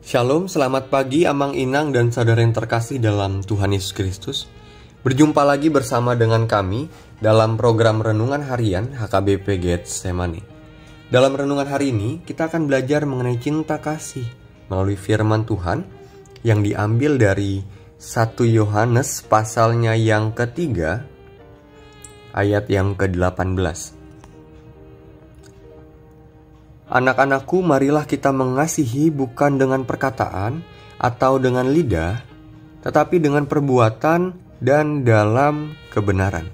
Shalom, selamat pagi Amang Inang dan saudara yang terkasih dalam Tuhan Yesus Kristus. Berjumpa lagi bersama dengan kami dalam program Renungan Harian HKBP Getsemani. Dalam renungan hari ini, kita akan belajar mengenai cinta kasih melalui firman Tuhan yang diambil dari 1 Yohanes pasalnya yang ketiga, ayat yang ke-18. Anak-anakku, marilah kita mengasihi bukan dengan perkataan atau dengan lidah, tetapi dengan perbuatan dan dalam kebenaran.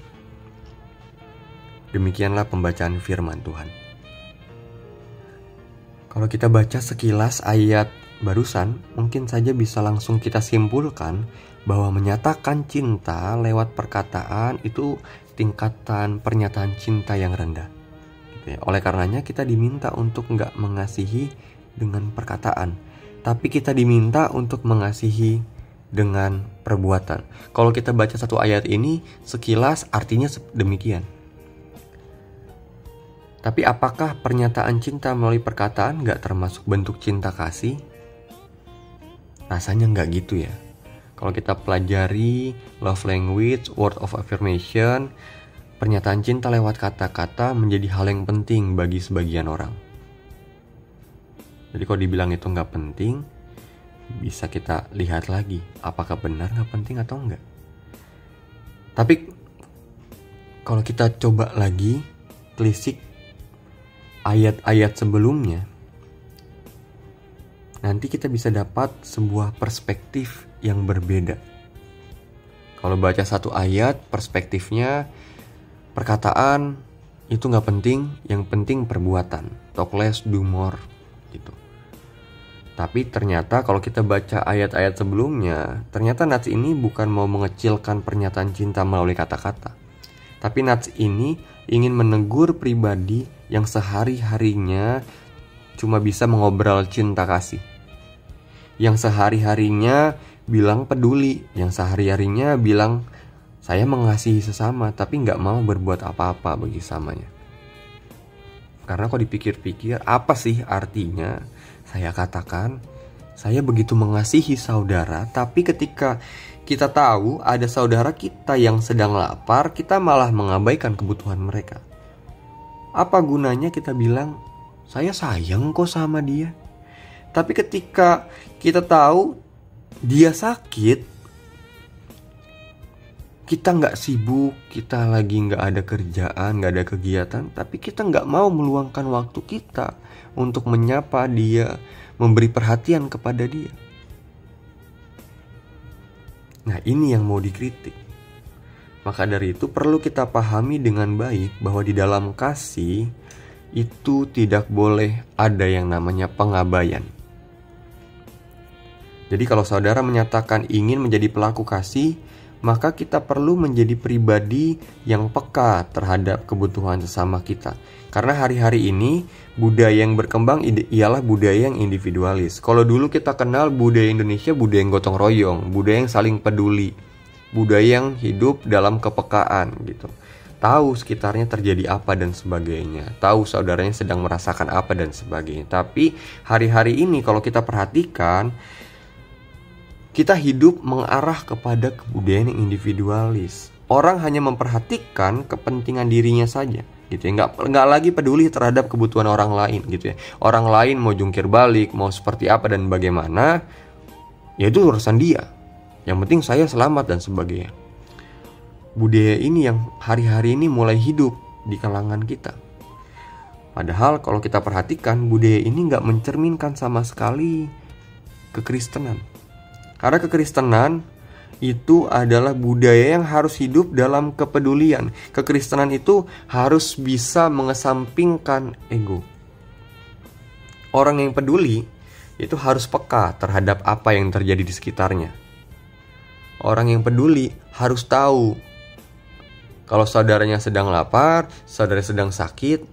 Demikianlah pembacaan firman Tuhan. Kalau kita baca sekilas ayat barusan, mungkin saja bisa langsung kita simpulkan bahwa menyatakan cinta lewat perkataan itu tingkatan pernyataan cinta yang rendah. Oleh karenanya kita diminta untuk nggak mengasihi dengan perkataan, tapi kita diminta untuk mengasihi dengan perbuatan. Kalau kita baca satu ayat ini, sekilas artinya demikian. Tapi apakah pernyataan cinta melalui perkataan nggak termasuk bentuk cinta kasih? Rasanya nggak gitu ya. Kalau kita pelajari love language, word of affirmation, pernyataan cinta lewat kata-kata menjadi hal yang penting bagi sebagian orang. Jadi kalau dibilang itu nggak penting, bisa kita lihat lagi apakah benar nggak penting atau enggak. Tapi kalau kita coba lagi telisik ayat-ayat sebelumnya, nanti kita bisa dapat sebuah perspektif yang berbeda. Kalau baca satu ayat, perspektifnya perkataan itu nggak penting, yang penting perbuatan. Talk less, do more, gitu. Tapi ternyata kalau kita baca ayat-ayat sebelumnya, ternyata nats ini bukan mau mengecilkan pernyataan cinta melalui kata-kata. Tapi nats ini ingin menegur pribadi yang sehari-harinya cuma bisa mengobrol cinta kasih. Yang sehari-harinya bilang peduli, yang sehari-harinya bilang saya mengasihi sesama, tapi nggak mau berbuat apa-apa bagi samanya. Karena kalau dipikir-pikir, apa sih artinya saya katakan saya begitu mengasihi saudara, tapi ketika kita tahu ada saudara kita yang sedang lapar, kita malah mengabaikan kebutuhan mereka. Apa gunanya kita bilang saya sayang kok sama dia, tapi ketika kita tahu dia sakit, kita nggak sibuk, kita lagi nggak ada kerjaan, nggak ada kegiatan, tapi kita nggak mau meluangkan waktu kita untuk menyapa dia, memberi perhatian kepada dia. Nah, ini yang mau dikritik. Maka dari itu perlu kita pahami dengan baik bahwa di dalam kasih itu tidak boleh ada yang namanya pengabaian. Jadi kalau saudara menyatakan ingin menjadi pelaku kasih, maka kita perlu menjadi pribadi yang peka terhadap kebutuhan sesama kita. Karena hari-hari ini budaya yang berkembang ialah budaya yang individualis. Kalau dulu kita kenal budaya Indonesia, budaya yang gotong royong, budaya yang saling peduli, budaya yang hidup dalam kepekaan gitu. Tahu sekitarnya terjadi apa dan sebagainya, tahu saudaranya sedang merasakan apa dan sebagainya. Tapi hari-hari ini kalau kita perhatikan, kita hidup mengarah kepada kebudayaan yang individualis. Orang hanya memperhatikan kepentingan dirinya saja, gitu ya. Nggak lagi peduli terhadap kebutuhan orang lain, gitu ya. Orang lain mau jungkir balik, mau seperti apa dan bagaimana, ya itu urusan dia. Yang penting saya selamat dan sebagainya. Budaya ini yang hari-hari ini mulai hidup di kalangan kita. Padahal kalau kita perhatikan, budaya ini nggak mencerminkan sama sekali kekristenan. Karena kekristenan itu adalah budaya yang harus hidup dalam kepedulian. Kekristenan itu harus bisa mengesampingkan ego. Orang yang peduli itu harus peka terhadap apa yang terjadi di sekitarnya. Orang yang peduli harus tahu kalau saudaranya sedang lapar, saudara sedang sakit,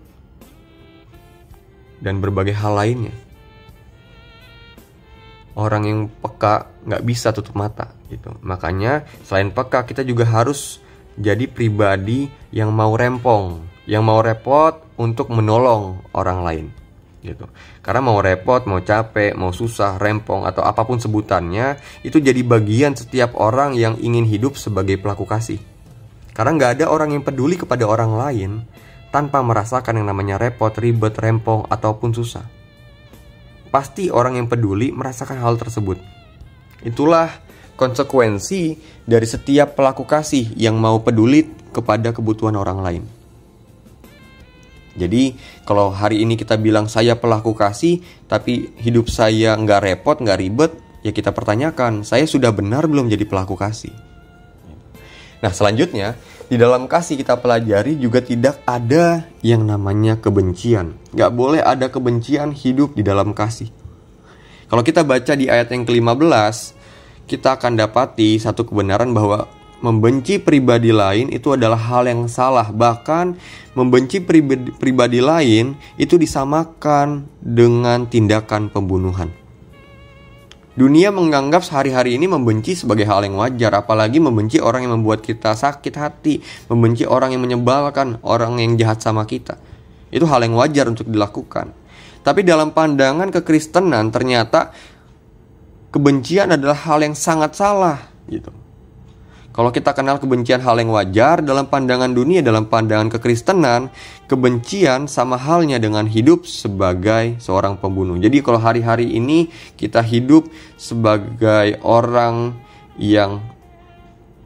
dan berbagai hal lainnya. Orang yang peka nggak bisa tutup mata gitu. Makanya selain peka, kita juga harus jadi pribadi yang mau rempong, yang mau repot untuk menolong orang lain. gitu. Karena mau repot, mau capek, mau susah, rempong, atau apapun sebutannya, itu jadi bagian setiap orang yang ingin hidup sebagai pelaku kasih. Karena nggak ada orang yang peduli kepada orang lain tanpa merasakan yang namanya repot, ribet, rempong, ataupun susah. Pasti orang yang peduli merasakan hal tersebut. Itulah konsekuensi dari setiap pelaku kasih yang mau peduli kepada kebutuhan orang lain. Jadi kalau hari ini kita bilang saya pelaku kasih, tapi hidup saya nggak repot, nggak ribet, ya kita pertanyakan, saya sudah benar belum jadi pelaku kasih? Nah selanjutnya, di dalam kasih kita pelajari juga tidak ada yang namanya kebencian. Nggak boleh ada kebencian hidup di dalam kasih. Kalau kita baca di ayat yang ke-15, kita akan dapati satu kebenaran bahwa membenci pribadi lain itu adalah hal yang salah. Bahkan membenci pribadi lain itu disamakan dengan tindakan pembunuhan. Dunia menganggap sehari-hari ini membenci sebagai hal yang wajar. Apalagi membenci orang yang membuat kita sakit hati, membenci orang yang menyebalkan, orang yang jahat sama kita. Itu hal yang wajar untuk dilakukan. Tapi dalam pandangan kekristenan ternyata kebencian adalah hal yang sangat salah gitu. Kalau kita kenal kebencian hal yang wajar, dalam pandangan dunia, dalam pandangan kekristenan, kebencian sama halnya dengan hidup sebagai seorang pembunuh. Jadi kalau hari-hari ini kita hidup sebagai orang yang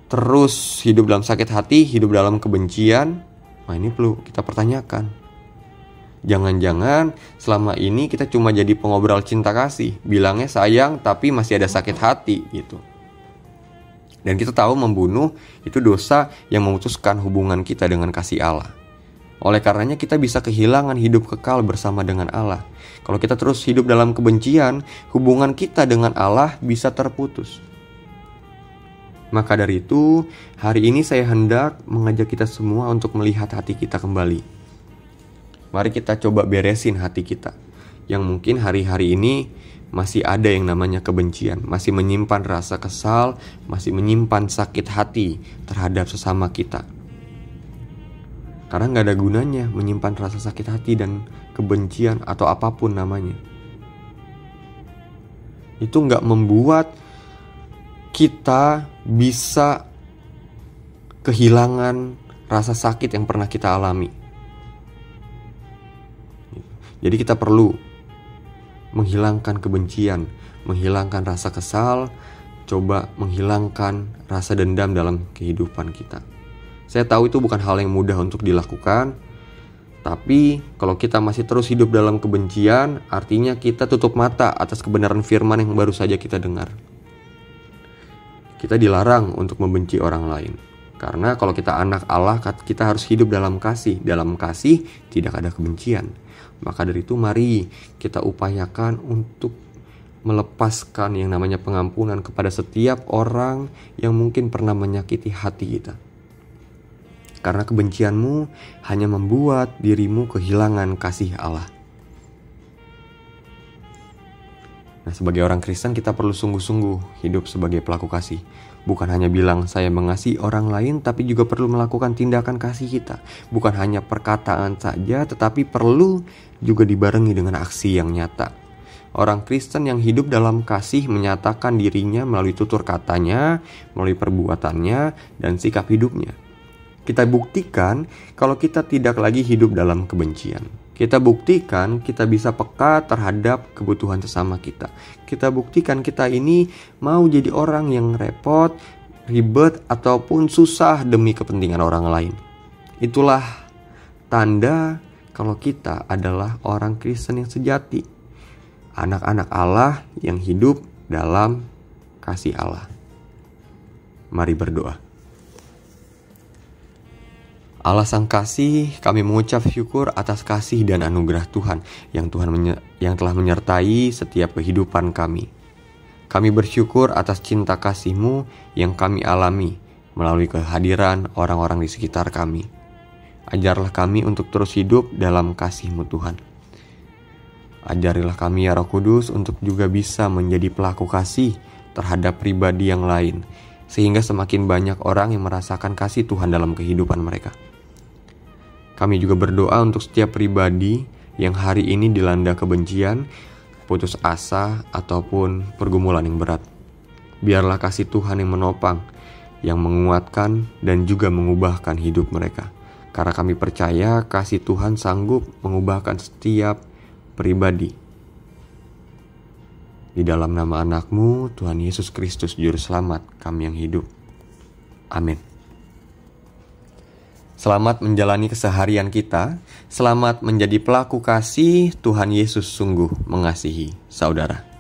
terus hidup dalam sakit hati, hidup dalam kebencian, nah ini perlu kita pertanyakan. Jangan-jangan selama ini kita cuma jadi pengobrol cinta kasih, bilangnya sayang tapi masih ada sakit hati gitu. Dan kita tahu membunuh itu dosa yang memutuskan hubungan kita dengan kasih Allah. Oleh karenanya kita bisa kehilangan hidup kekal bersama dengan Allah. Kalau kita terus hidup dalam kebencian, hubungan kita dengan Allah bisa terputus. Maka dari itu, hari ini saya hendak mengajak kita semua untuk melihat hati kita kembali. Mari kita coba beresin hati kita, yang mungkin hari-hari ini masih ada yang namanya kebencian, masih menyimpan rasa kesal, masih menyimpan sakit hati terhadap sesama kita. Karena gak ada gunanya menyimpan rasa sakit hati dan kebencian atau apapun namanya. Itu gak membuat kita bisa kehilangan rasa sakit yang pernah kita alami. Jadi kita perlu menghilangkan kebencian, menghilangkan rasa kesal, coba menghilangkan rasa dendam dalam kehidupan kita. Saya tahu itu bukan hal yang mudah untuk dilakukan, tapi kalau kita masih terus hidup dalam kebencian, artinya kita tutup mata atas kebenaran firman yang baru saja kita dengar. Kita dilarang untuk membenci orang lain. Karena kalau kita anak Allah, kita harus hidup dalam kasih. Dalam kasih tidak ada kebencian. Maka dari itu mari kita upayakan untuk melepaskan yang namanya pengampunan kepada setiap orang yang mungkin pernah menyakiti hati kita. Karena kebencianmu hanya membuat dirimu kehilangan kasih Allah. Nah, sebagai orang Kristen kita perlu sungguh-sungguh hidup sebagai pelaku kasih. Bukan hanya bilang saya mengasihi orang lain, tapi juga perlu melakukan tindakan kasih kita. Bukan hanya perkataan saja, tetapi perlu juga dibarengi dengan aksi yang nyata. Orang Kristen yang hidup dalam kasih menyatakan dirinya melalui tutur katanya, melalui perbuatannya, dan sikap hidupnya. Kita buktikan kalau kita tidak lagi hidup dalam kebencian. Kita buktikan kita bisa peka terhadap kebutuhan sesama kita. Kita buktikan kita ini mau jadi orang yang repot, ribet, ataupun susah demi kepentingan orang lain. Itulah tanda kalau kita adalah orang Kristen yang sejati. Anak-anak Allah yang hidup dalam kasih Allah. Mari berdoa. Allah Sang Kasih, kami mengucap syukur atas kasih dan anugerah Tuhan yang telah menyertai setiap kehidupan kami. Kami bersyukur atas cinta kasih-Mu yang kami alami melalui kehadiran orang-orang di sekitar kami. Ajarlah kami untuk terus hidup dalam kasih-Mu Tuhan. Ajarilah kami ya Roh Kudus untuk juga bisa menjadi pelaku kasih terhadap pribadi yang lain, sehingga semakin banyak orang yang merasakan kasih Tuhan dalam kehidupan mereka. Kami juga berdoa untuk setiap pribadi yang hari ini dilanda kebencian, putus asa, ataupun pergumulan yang berat. Biarlah kasih Tuhan yang menopang, yang menguatkan, dan juga mengubahkan hidup mereka. Karena kami percaya kasih Tuhan sanggup mengubahkan setiap pribadi. Di dalam nama anak-Mu, Tuhan Yesus Kristus Juru Selamat kami yang hidup. Amin. Selamat menjalani keseharian kita. Selamat menjadi pelaku kasih. Tuhan Yesus sungguh mengasihi saudara.